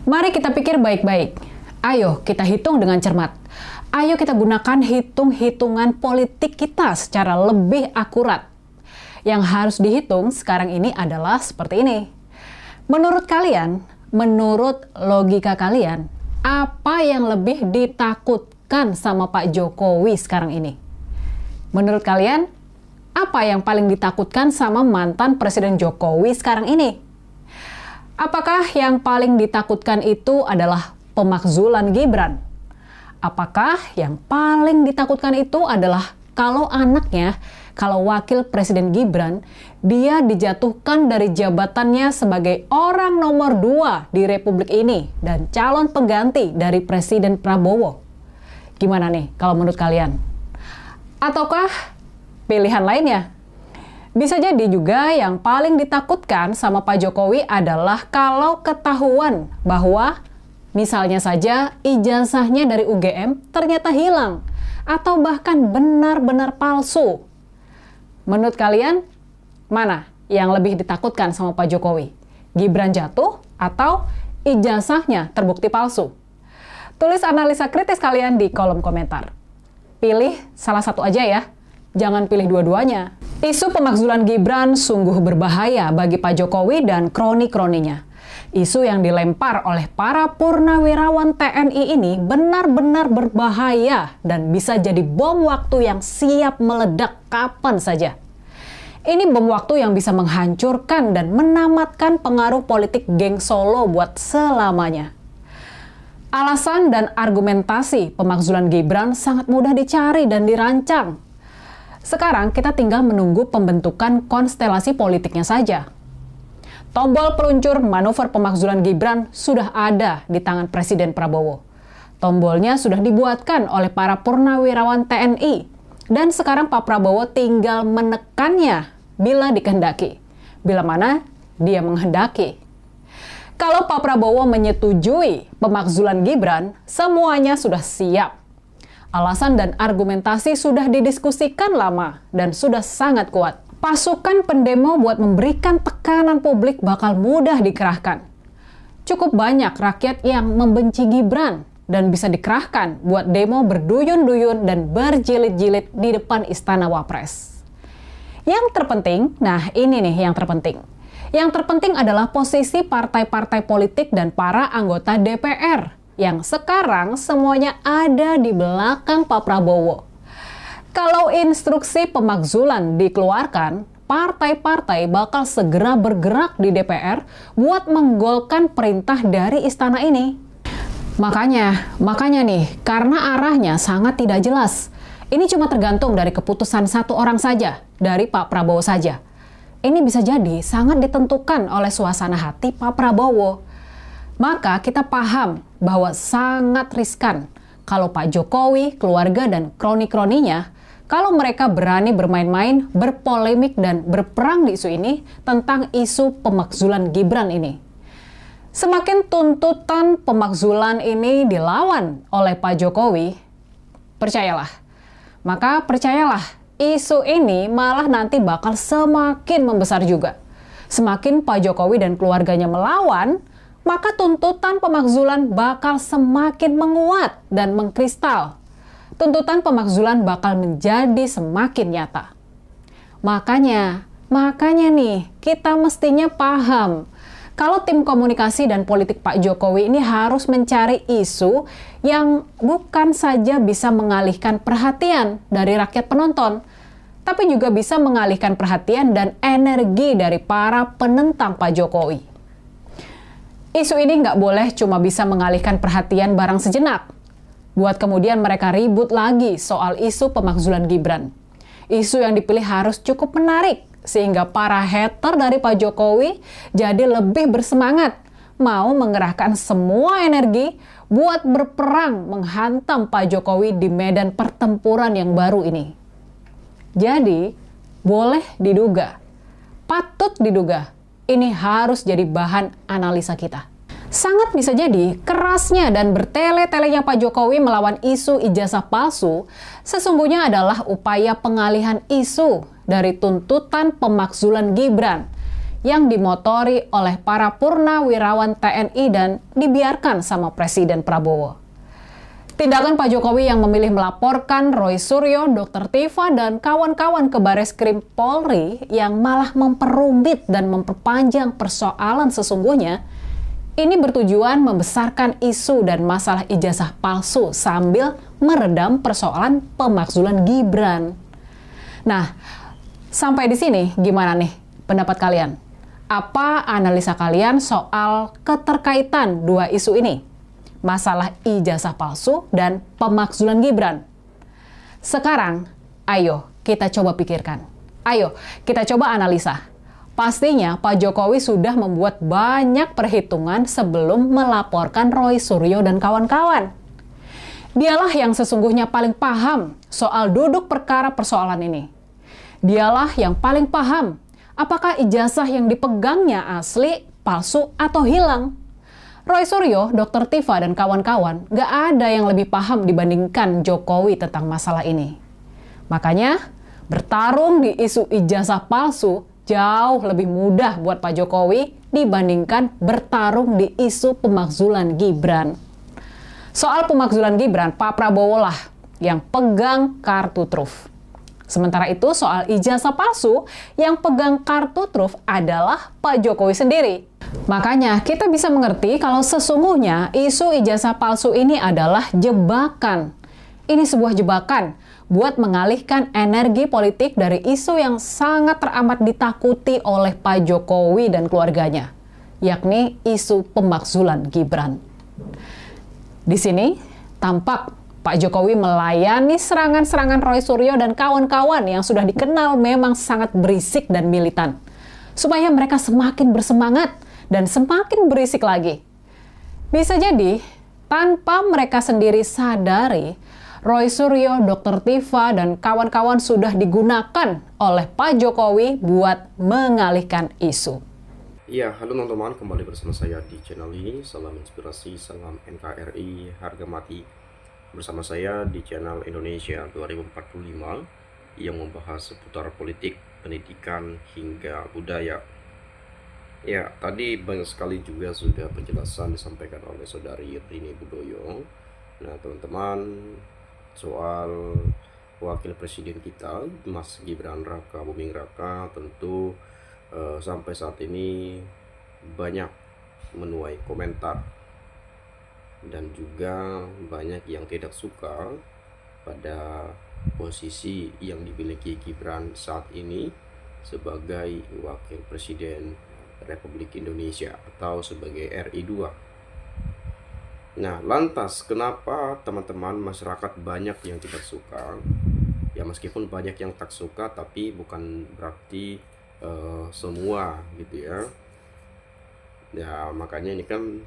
Mari kita pikir baik-baik. Ayo kita hitung dengan cermat. Ayo kita gunakan hitung-hitungan politik kita secara lebih akurat. Yang harus dihitung sekarang ini adalah seperti ini. Menurut kalian, menurut logika kalian, apa yang lebih ditakutkan sama Pak Jokowi sekarang ini? Menurut kalian, apa yang paling ditakutkan sama mantan Presiden Jokowi sekarang ini? Apakah yang paling ditakutkan itu adalah pemakzulan Gibran? Apakah yang paling ditakutkan itu adalah kalau anaknya, kalau wakil Presiden Gibran, dia dijatuhkan dari jabatannya sebagai orang nomor 2 di Republik ini dan calon pengganti dari Presiden Prabowo? Gimana nih kalau menurut kalian? Ataukah pilihan lainnya? Bisa jadi juga yang paling ditakutkan sama Pak Jokowi adalah kalau ketahuan bahwa misalnya saja ijazahnya dari UGM ternyata hilang atau bahkan benar-benar palsu. Menurut kalian, mana yang lebih ditakutkan sama Pak Jokowi? Gibran jatuh atau ijazahnya terbukti palsu? Tulis analisa kritis kalian di kolom komentar. Pilih salah satu aja ya, jangan pilih dua-duanya. Isu pemakzulan Gibran sungguh berbahaya bagi Pak Jokowi dan kroni-kroninya. Isu yang dilempar oleh para purnawirawan TNI ini benar-benar berbahaya dan bisa jadi bom waktu yang siap meledak kapan saja. Ini bom waktu yang bisa menghancurkan dan menamatkan pengaruh politik geng Solo buat selamanya. Alasan dan argumentasi pemakzulan Gibran sangat mudah dicari dan dirancang. Sekarang kita tinggal menunggu pembentukan konstelasi politiknya saja. Tombol peluncur manuver pemakzulan Gibran sudah ada di tangan Presiden Prabowo. Tombolnya sudah dibuatkan oleh para purnawirawan TNI. Dan sekarang Pak Prabowo tinggal menekannya bila dikehendaki. Bila mana dia menghendaki. Kalau Pak Prabowo menyetujui pemakzulan Gibran, semuanya sudah siap. Alasan dan argumentasi sudah didiskusikan lama dan sudah sangat kuat. Pasukan pendemo buat memberikan tekanan publik bakal mudah dikerahkan. Cukup banyak rakyat yang membenci Gibran dan bisa dikerahkan buat demo berduyun-duyun dan berjilid-jilid di depan Istana Wapres. Yang terpenting, nah ini nih yang terpenting. Yang terpenting adalah posisi partai-partai politik dan para anggota DPR yang sekarang semuanya ada di belakang Pak Prabowo. Kalau instruksi pemakzulan dikeluarkan, partai-partai bakal segera bergerak di DPR buat menggolkan perintah dari istana ini. Makanya nih, karena arahnya sangat tidak jelas. Ini cuma tergantung dari keputusan satu orang saja, dari Pak Prabowo saja. Ini bisa jadi sangat ditentukan oleh suasana hati Pak Prabowo. Maka kita paham bahwa sangat riskan kalau Pak Jokowi, keluarga, dan kroni-kroninya, kalau mereka berani bermain-main, berpolemik, dan berperang di isu ini tentang isu pemakzulan Gibran ini. Semakin tuntutan pemakzulan ini dilawan oleh Pak Jokowi, percayalah, isu ini malah nanti bakal semakin membesar juga. Semakin Pak Jokowi dan keluarganya melawan, maka tuntutan pemakzulan bakal semakin menguat dan mengkristal. Tuntutan pemakzulan bakal menjadi semakin nyata. Makanya nih, kita mestinya paham kalau tim komunikasi dan politik Pak Jokowi ini harus mencari isu yang bukan saja bisa mengalihkan perhatian dari rakyat penonton, tapi juga bisa mengalihkan perhatian dan energi dari para penentang Pak Jokowi. Isu ini nggak boleh cuma bisa mengalihkan perhatian barang sejenak, buat kemudian mereka ribut lagi soal isu pemakzulan Gibran. Isu yang dipilih harus cukup menarik, sehingga para hater dari Pak Jokowi jadi lebih bersemangat, mau mengerahkan semua energi buat berperang menghantam Pak Jokowi di medan pertempuran yang baru ini. Jadi, boleh diduga, patut diduga, ini harus jadi bahan analisa kita. Sangat bisa jadi kerasnya dan bertele-telenya Pak Jokowi melawan isu ijazah palsu sesungguhnya adalah upaya pengalihan isu dari tuntutan pemakzulan Gibran yang dimotori oleh para purnawirawan TNI dan dibiarkan sama Presiden Prabowo. Tindakan Pak Jokowi yang memilih melaporkan Roy Suryo, Dr. Tiva, dan kawan-kawan ke Bareskrim Polri yang malah memperumit dan memperpanjang persoalan sesungguhnya, ini bertujuan membesarkan isu dan masalah ijazah palsu sambil meredam persoalan pemakzulan Gibran. Nah, sampai di sini gimana nih pendapat kalian? Apa analisa kalian soal keterkaitan dua isu ini? Masalah ijazah palsu dan pemakzulan Gibran. Sekarang, ayo kita coba pikirkan. Ayo kita coba analisa. Pastinya Pak Jokowi sudah membuat banyak perhitungan sebelum melaporkan Roy Suryo dan kawan-kawan. Dialah yang sesungguhnya paling paham soal duduk perkara persoalan ini. Dialah yang paling paham apakah ijazah yang dipegangnya asli, palsu, atau hilang. Roy Suryo, Dr. Tiva, dan kawan-kawan gak ada yang lebih paham dibandingkan Jokowi tentang masalah ini. Makanya, bertarung di isu ijazah palsu jauh lebih mudah buat Pak Jokowi dibandingkan bertarung di isu pemakzulan Gibran. Soal pemakzulan Gibran, Pak Prabowo lah yang pegang kartu truf. Sementara itu soal ijazah palsu yang pegang kartu truf adalah Pak Jokowi sendiri. Makanya kita bisa mengerti kalau sesungguhnya isu ijazah palsu ini adalah jebakan. Ini sebuah jebakan buat mengalihkan energi politik dari isu yang sangat teramat ditakuti oleh Pak Jokowi dan keluarganya, yakni isu pemakzulan Gibran. Di sini tampak Pak Jokowi melayani serangan-serangan Roy Suryo dan kawan-kawan yang sudah dikenal memang sangat berisik dan militan, supaya mereka semakin bersemangat dan semakin berisik lagi. Bisa jadi, tanpa mereka sendiri sadari, Roy Suryo, Dr. Tiva, dan kawan-kawan sudah digunakan oleh Pak Jokowi buat mengalihkan isu. Ya, halo teman-teman, kembali bersama saya di channel ini. Salam inspirasi, salam NKRI, harga mati. Bersama saya di channel Indonesia 2045 yang membahas seputar politik, pendidikan, hingga budaya. Ya, tadi banyak sekali juga sudah penjelasan disampaikan oleh Saudari Rini Budoyo. Nah, teman-teman, soal wakil presiden kita, Mas Gibran Raka Buming Raka, tentu sampai saat ini banyak menuai komentar dan juga banyak yang tidak suka pada posisi yang dimiliki Gibran saat ini sebagai wakil presiden Republik Indonesia atau sebagai RI 2. Nah, lantas kenapa teman-teman masyarakat banyak yang tidak suka? Ya, meskipun banyak yang tak suka, tapi bukan berarti semua gitu ya. Ya, makanya ini kan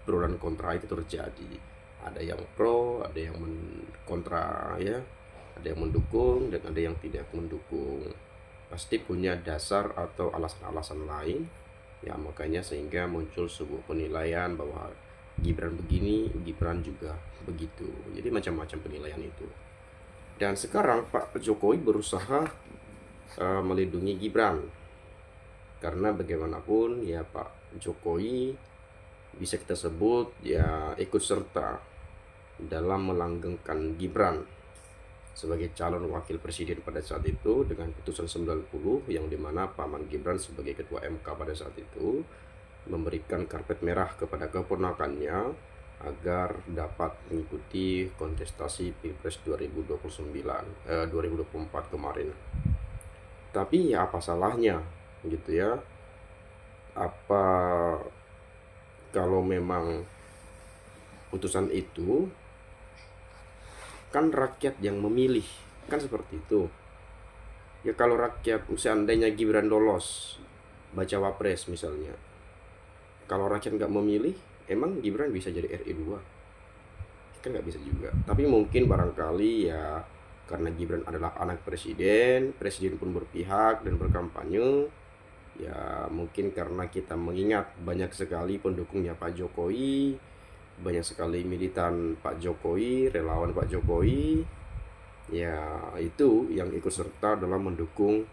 pro dan kontra itu terjadi. Ada yang pro, ada yang kontra ya. Ada yang mendukung dan ada yang tidak mendukung. Pasti punya dasar atau alasan-alasan lain. Ya, makanya sehingga muncul sebuah penilaian bahwa Gibran begini, Gibran juga begitu. Jadi macam-macam penilaian itu. Dan sekarang Pak Jokowi berusaha melindungi Gibran. Karena bagaimanapun ya Pak Jokowi bisa kita sebut ya ikut serta dalam melanggengkan Gibran sebagai calon wakil presiden pada saat itu dengan putusan 90 yang dimana Paman Gibran sebagai ketua MK pada saat itu memberikan karpet merah kepada keponakannya agar dapat mengikuti kontestasi Pilpres 2024 kemarin. Tapi ya apa salahnya gitu ya? Apa kalau memang putusan itu kan rakyat yang memilih, kan seperti itu. Ya kalau rakyat seandainya Gibran lolos baca wapres misalnya, kalau rakyat nggak memilih, emang Gibran bisa jadi RI 2? Kan nggak bisa juga. Tapi mungkin barangkali ya karena Gibran adalah anak presiden, presiden pun berpihak dan berkampanye. Ya mungkin karena kita mengingat banyak sekali pendukungnya Pak Jokowi, banyak sekali militan Pak Jokowi, relawan Pak Jokowi. Ya itu yang ikut serta dalam mendukung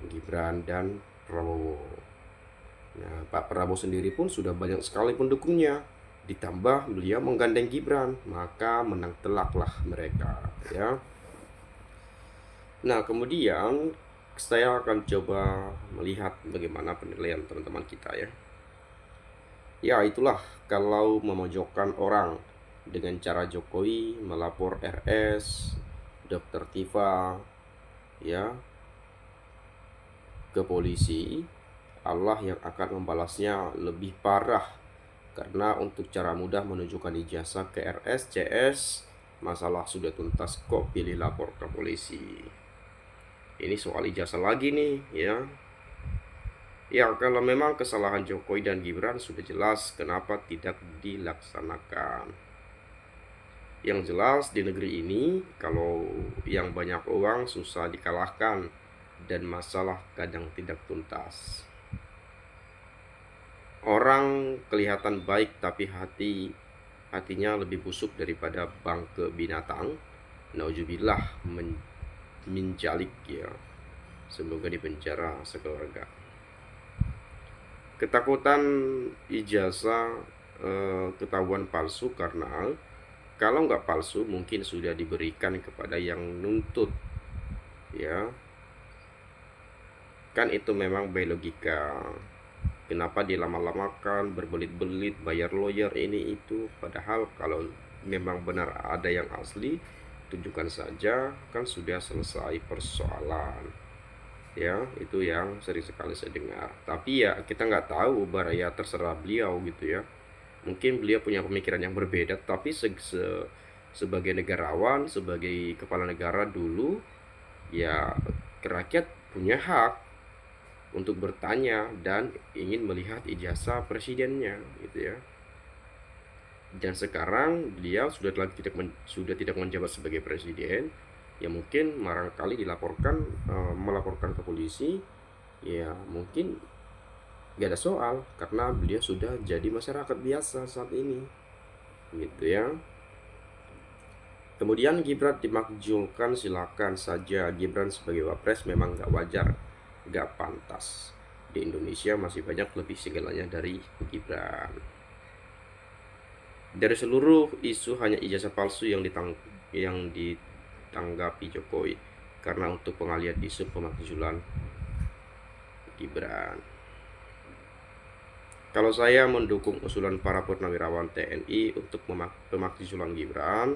Gibran dan Prabowo. Nah, Pak Prabowo sendiri pun sudah banyak sekali pendukungnya. Ditambah beliau menggandeng Gibran, maka menang telaklah mereka, ya. Nah, kemudian saya akan coba melihat bagaimana penilaian teman-teman kita, ya. Ya, itulah kalau memojokkan orang dengan cara Jokowi melapor RS, Dokter Tifa, ya, ke polisi, Allah yang akan membalasnya lebih parah. Karena untuk cara mudah menunjukkan ijazah ke RS, CS, masalah sudah tuntas kok pilih lapor ke polisi. Ini soal ijazah lagi nih, ya. Ya, kalau memang kesalahan Jokowi dan Gibran sudah jelas, kenapa tidak dilaksanakan? Yang jelas di negeri ini, kalau yang banyak uang susah dikalahkan dan masalah kadang tidak tuntas. Orang kelihatan baik tapi hatinya lebih busuk daripada bangke binatang. Nauzubillah, menjalik, ya. Semoga dipenjara sekeluarga. Ketakutan ijazah ketahuan palsu karena kalau nggak palsu mungkin sudah diberikan kepada yang nuntut, ya. Kan itu memang by logika. Kenapa dilama-lamakan, berbelit-belit, bayar lawyer ini itu. Padahal kalau memang benar ada yang asli, tunjukkan saja, kan sudah selesai persoalan. Ya, itu yang sering sekali saya dengar. Tapi ya kita nggak tahu, ya terserah beliau gitu, ya. Mungkin beliau punya pemikiran yang berbeda, tapi sebagai negarawan, sebagai kepala negara dulu, ya rakyat punya hak untuk bertanya dan ingin melihat ijazah presidennya, gitu, ya. Dan sekarang beliau sudah tidak menjabat sebagai presiden, ya mungkin barangkali melaporkan ke polisi, ya mungkin gak ada soal karena beliau sudah jadi masyarakat biasa saat ini, gitu, ya. Kemudian Gibran dimakzulkan, silakan saja. Gibran sebagai wapres memang gak wajar, gak pantas. Di Indonesia masih banyak lebih segalanya dari Gibran. Dari seluruh isu hanya ijazah palsu yang ditanggapi Jokowi, karena untuk pengalihan isu pemakzulan Gibran. Kalau saya mendukung usulan para purnawirawan TNI untuk pemakzulan Gibran,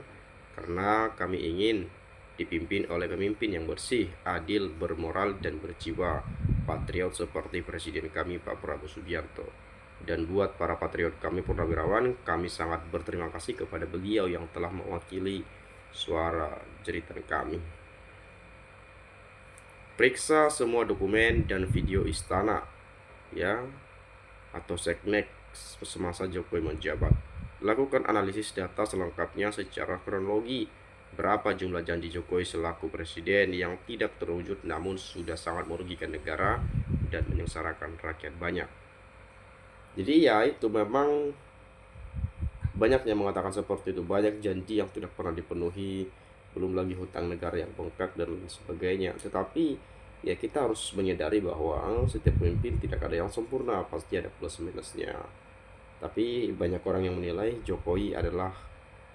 karena kami ingin dipimpin oleh pemimpin yang bersih, adil, bermoral, dan berjiwa patriot seperti presiden kami Pak Prabowo Subianto. Dan buat para patriot kami purnawirawan, kami sangat berterima kasih kepada beliau yang telah mewakili suara jeritan kami. Periksa semua dokumen dan video istana, ya, atau seknek semasa Jokowi menjabat. Lakukan analisis data selengkapnya secara kronologi. Berapa jumlah janji Jokowi selaku presiden yang tidak terwujud namun sudah sangat merugikan negara dan menyengsarakan rakyat banyak. Jadi ya itu memang banyak yang mengatakan seperti itu. Banyak janji yang tidak pernah dipenuhi, belum lagi hutang negara yang bengkak dan sebagainya. Tetapi ya kita harus menyadari bahwa setiap pemimpin tidak ada yang sempurna, pasti ada plus minusnya. Tapi banyak orang yang menilai Jokowi adalah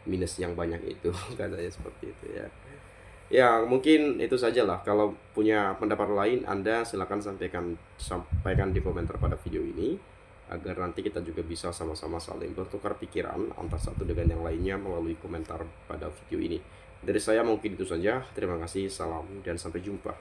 minus yang banyak itu, katanya seperti itu, ya. Ya mungkin itu sajalah. Kalau punya pendapat lain Anda silakan sampaikan di komentar pada video ini, agar nanti kita juga bisa sama-sama saling bertukar pikiran antara satu dengan yang lainnya melalui komentar pada video ini. Dari saya mungkin itu saja. Terima kasih, salam, dan sampai jumpa.